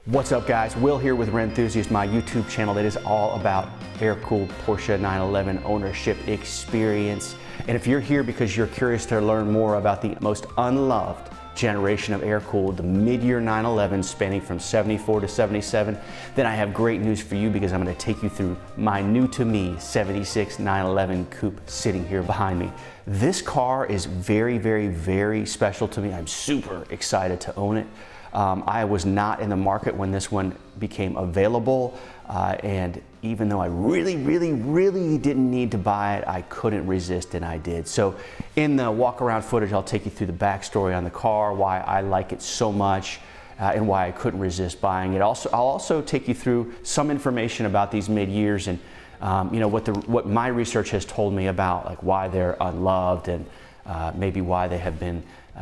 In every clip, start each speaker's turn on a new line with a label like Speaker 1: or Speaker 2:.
Speaker 1: What's up guys, Will here with Rennthusiast, my YouTube channel that is all about air-cooled Porsche 911 ownership experience. And if you're here because you're curious to learn more about the most unloved generation of air-cooled, the mid-year 911 spanning from 74 to 77, then I have great news for you because I'm going to take you through my new-to-me 76 911 coupe sitting here behind me. This car is very, very, very special to me. I'm super excited to own it. I was not in the market when this one became available, and even though I really didn't need to buy it, I couldn't resist and I did. So in the walk-around footage, I'll take you through the backstory on the car, why I like it so much, and why I couldn't resist buying it. I'll also take you through some information about these mid-years and you know, what my research has told me about, like why they're unloved and maybe why they have been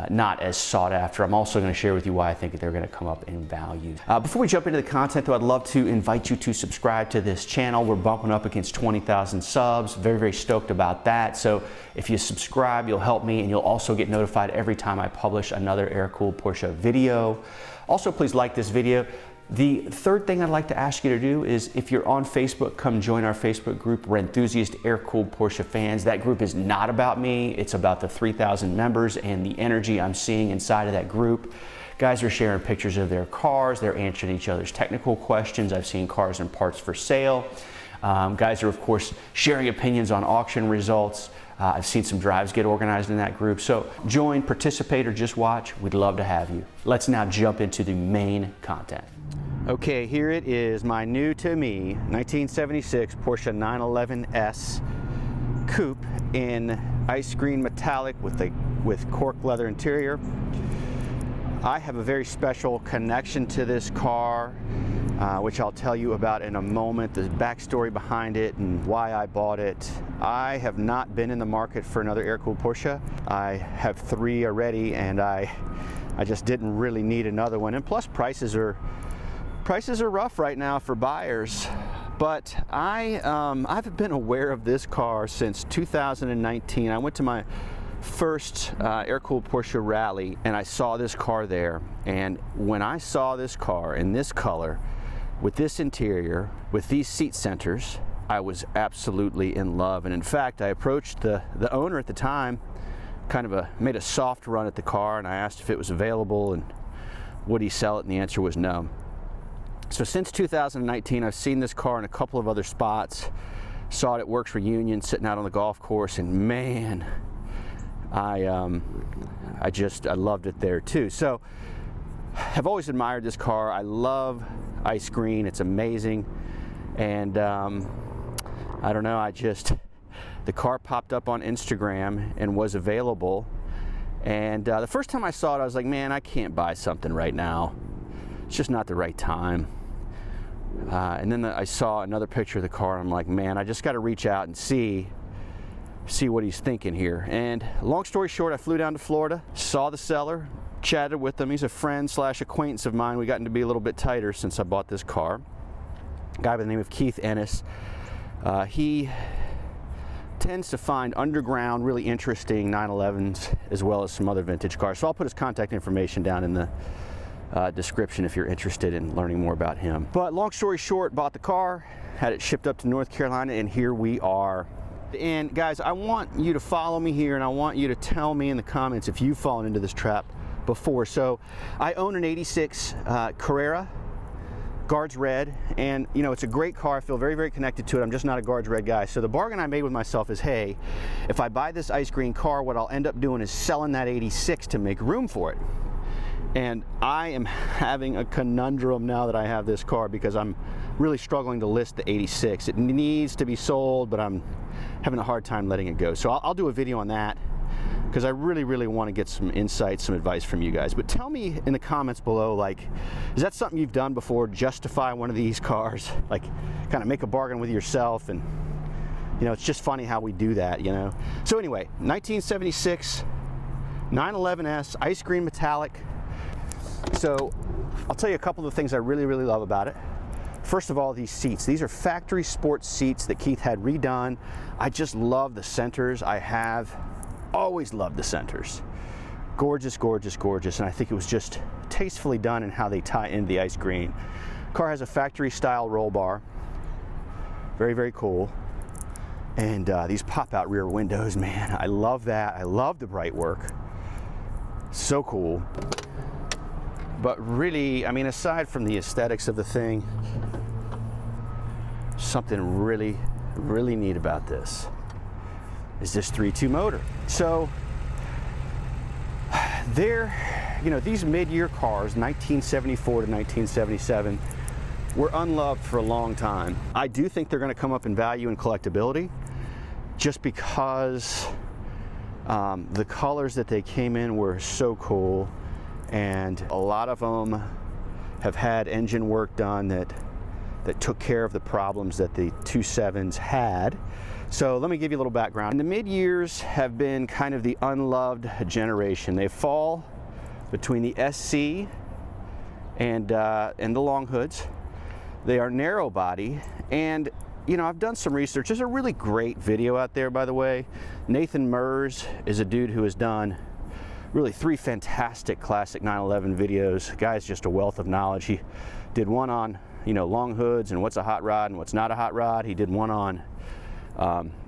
Speaker 1: not as sought after. I'm also going to share with you why I think they're going to come up in value. Before we jump into the content though, I'd love to invite you to subscribe to this channel. We're bumping up against 20,000 subs. Very stoked about that. So if you subscribe, you'll help me and you'll also get notified every time I publish another air-cooled Porsche video. Also, please like this video. The third thing I'd like to ask you to do is, if you're on Facebook, come join our Facebook group, Rennthusiast Air-Cooled Porsche Fans. That group is not about me, it's about the 3,000 members and the energy I'm seeing inside of that group. Guys are sharing pictures of their cars, they're answering each other's technical questions. I've seen cars and parts for sale. Guys are, of course, sharing opinions on auction results. I've seen some drives get organized in that group. So join, participate, or just watch. We'd love to have you. Let's now jump into the main content. Okay, here it is, my new-to-me 1976 Porsche 911S coupe in ice green metallic with cork leather interior. I have a very special connection to this car, which I'll tell you about in a moment, the backstory behind it and why I bought it. I have not been in the market for another air-cooled Porsche. I have 3 already, and I just didn't really need another one. And plus, prices are rough right now for buyers. But I've been aware of this car since 2019. I went to my first air-cooled Porsche rally and I saw this car there. And when I saw this car in this color, with this interior, with these seat centers, I was absolutely in love. And in fact, I approached the owner at the time, made a soft run at the car, and I asked if it was available and would he sell it, and the answer was no. So since 2019, I've seen this car in a couple of other spots. Saw it at Works Reunion, sitting out on the golf course, and man, I loved it there too. So I've always admired this car. I love ice green, it's amazing. And I don't know, the car popped up on Instagram and was available. And the first time I saw it, I was like, man, I can't buy something right now. It's just not the right time. And then I saw another picture of the car, and I'm like, man, I just got to reach out and see what he's thinking here. And long story short, I flew down to Florida, saw the seller, chatted with him. He's a friend / acquaintance of mine. We gotten to be a little bit tighter since I bought this car. A guy by the name of Keith Ennis. He tends to find underground, really interesting 911s as well as some other vintage cars. So I'll put his contact information down in the description if you're interested in learning more about him. But long story short, bought the car, had it shipped up to North Carolina, and here we are. And guys, I want you to follow me here, and I want you to tell me in the comments if you've fallen into this trap before. So I own an 86 Carrera, Guards Red, and you know, it's a great car. I feel very connected to it. I'm just not a Guards Red guy. So the bargain I made with myself is, hey, if I buy this ice green car, what I'll end up doing is selling that 86 to make room for it. And I am having a conundrum now that I have this car, because I'm really struggling to list the 86. It needs to be sold, but I'm having a hard time letting it go. So I'll do a video on that, because I really want to get some insights, some advice from you guys. But tell me in the comments below, like, is that something you've done before, justify one of these cars? Like, kind of make a bargain with yourself, and you know, it's just funny how we do that, you know? So anyway, 1976 911S, ice green metallic. So I'll tell you a couple of the things I really love about it. First of all, these seats. These are factory sports seats that Keith had redone. I just love the centers. I have always loved the centers. Gorgeous, gorgeous, gorgeous, and I think it was just tastefully done in how they tie into the ice green. Car has a factory style roll bar. Very, very cool. And these pop out rear windows, man, I love that. I love the bright work. So cool. But really, I mean, aside from the aesthetics of the thing, something really, really neat about this is this 3.2 motor. So they're, you know, these mid-year cars, 1974 to 1977, were unloved for a long time. I do think they're going to come up in value and collectability just because the colors that they came in were so cool, and a lot of them have had engine work done that took care of the problems that the 2.7s had. So let me give you a little background. The mid-years have been kind of the unloved generation. They fall between the SC and the long hoods. They are narrow body, and you know, I've done some research. There's a really great video out there, by the way. Nathan Mers is a dude who has done really 3 fantastic classic 911 videos. The guy's just a wealth of knowledge. He did one on, you know, long hoods and what's a hot rod and what's not a hot rod. He did one on,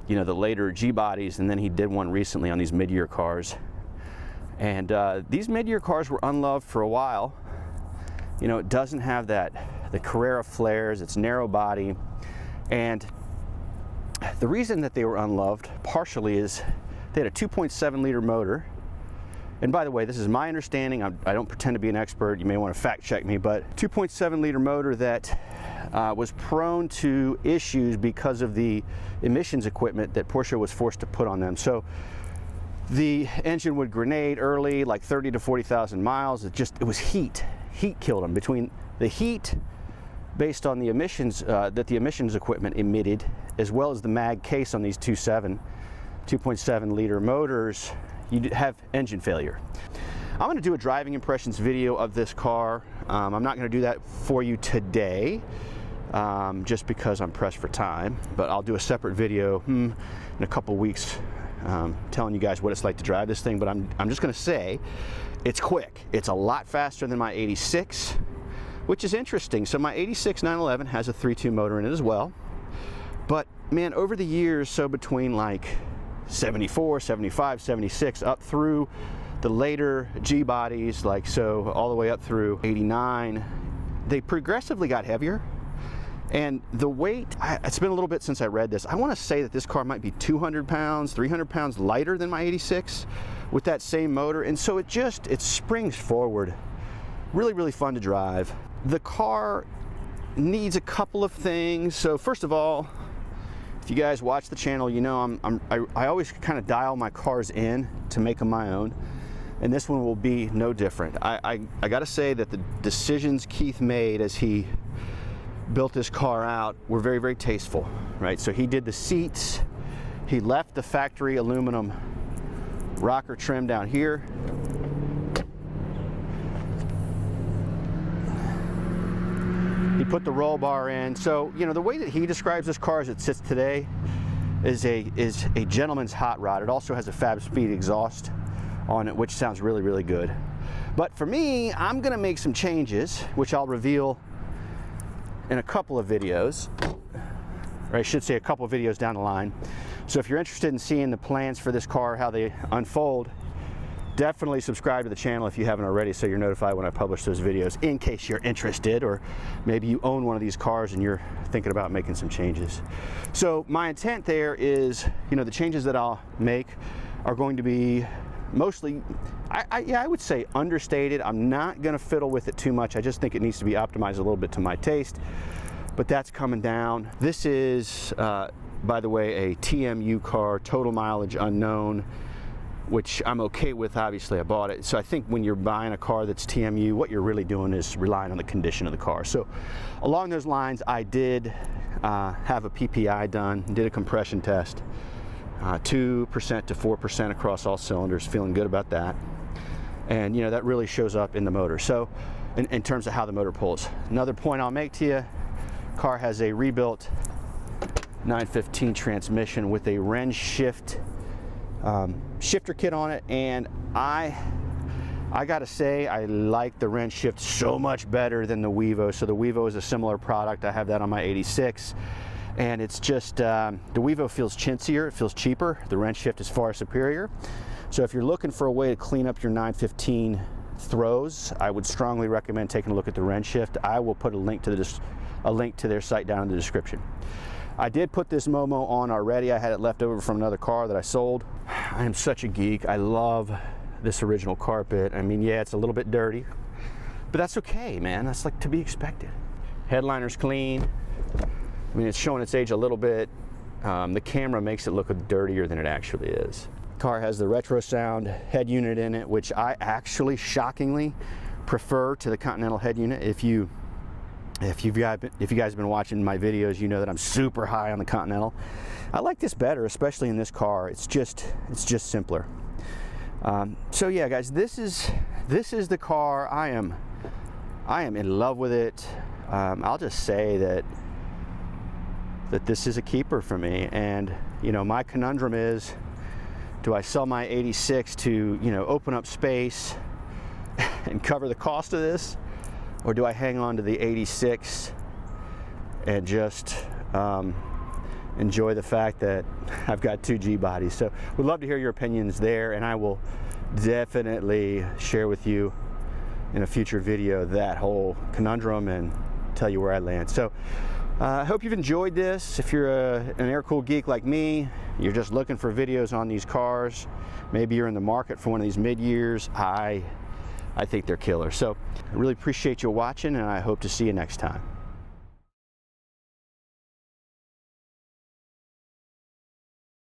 Speaker 1: you know, the later G bodies, and then he did one recently on these mid-year cars. And these mid-year cars were unloved for a while. You know, it doesn't have the Carrera flares. It's narrow body. And the reason that they were unloved partially is they had a 2.7 liter motor. And by the way, this is my understanding. I don't pretend to be an expert. You may want to fact check me, but 2.7 liter motor that was prone to issues because of the emissions equipment that Porsche was forced to put on them. So the engine would grenade early, like 30 to 40,000 miles. It was heat. Heat killed them. Between the heat based on the emissions that the emissions equipment emitted, as well as the mag case on these 2.7 liter motors, you have engine failure. I'm going to do a driving impressions video of this car. I'm not going to do that for you today, just because I'm pressed for time, but I'll do a separate video in a couple weeks telling you guys what it's like to drive this thing. But I'm just going to say it's quick. It's a lot faster than my 86, which is interesting. So my 86 911 has a 3.2 motor in it as well. But man, over the years, so between like 74, 75, 76, up through the later G bodies, like so all the way up through 89, they progressively got heavier. And the weight, it's been a little bit since I read this. I want to say that this car might be 200 pounds, 300 pounds lighter than my 86 with that same motor. And so it springs forward. Really, really fun to drive. The car needs a couple of things. So first of all, if you guys watch the channel, you know I always kind of dial my cars in to make them my own, and this one will be no different. I got to say that the decisions Keith made as he built this car out were very, very tasteful, right? So he did the seats, he left the factory aluminum rocker trim down here. He put the roll bar in. So, you know, the way that he describes this car as it sits today is a gentleman's hot rod. It also has a Fab Speed exhaust on it, which sounds really, really good. But for me, I'm gonna make some changes, which I'll reveal in a couple of videos, or I should say a couple of videos down the line. So if you're interested in seeing the plans for this car, how they unfold, definitely subscribe to the channel if you haven't already, so you're notified when I publish those videos, in case you're interested, or maybe you own one of these cars and you're thinking about making some changes. So my intent there is, you know, the changes that I'll make are going to be mostly, I would say understated. I'm not going to fiddle with it too much. I just think it needs to be optimized a little bit to my taste, but that's coming down. This is, by the way, a TMU car, total mileage unknown, which I'm okay with. Obviously I bought it. So I think when you're buying a car that's TMU, what you're really doing is relying on the condition of the car. So along those lines, I did have a PPI done, did a compression test, 2% to 4% across all cylinders, feeling good about that. And you know, that really shows up in the motor. So in terms of how the motor pulls. Another point I'll make to you, car has a rebuilt 915 transmission with a Rennthusiast shifter kit on it, and I I gotta say, I like the wrench shift so much better than the Weevo. So the Weevo is a similar product. I have that on my 86. And it's just, the Weevo feels chintzier, it feels cheaper. The wrench shift is far superior. So if you're looking for a way to clean up your 915 throws, I would strongly recommend taking a look at the wrench shift. I will put a link to their site down in the description. I did put this Momo on already. I had it left over from another car that I sold. I am such a geek. I love this original carpet. I mean, yeah, it's a little bit dirty, but that's okay, man. That's like to be expected. Headliner's clean. I mean, it's showing its age a little bit. The camera makes it look dirtier than it actually is. Car has the retro sound head unit in it, which I actually shockingly prefer to the Continental head unit. If you guys have been watching my videos, you know that I'm super high on the Continental. I like this better, especially in this car. It's just simpler. So yeah, guys, this is the car. I am in love with it. I'll just say that this is a keeper for me. And you know, my conundrum is, do I sell my 86 to, you know, open up space and cover the cost of this, or do I hang on to the 86 and just enjoy the fact that I've got 2 G bodies? So we'd love to hear your opinions there, and I will definitely share with you in a future video that whole conundrum and tell you where I land. So I hope you've enjoyed this. If you're an air-cooled geek like me, you're just looking for videos on these cars, maybe you're in the market for one of these mid-years, I think they're killer. So I really appreciate you watching, and I hope to see you next time.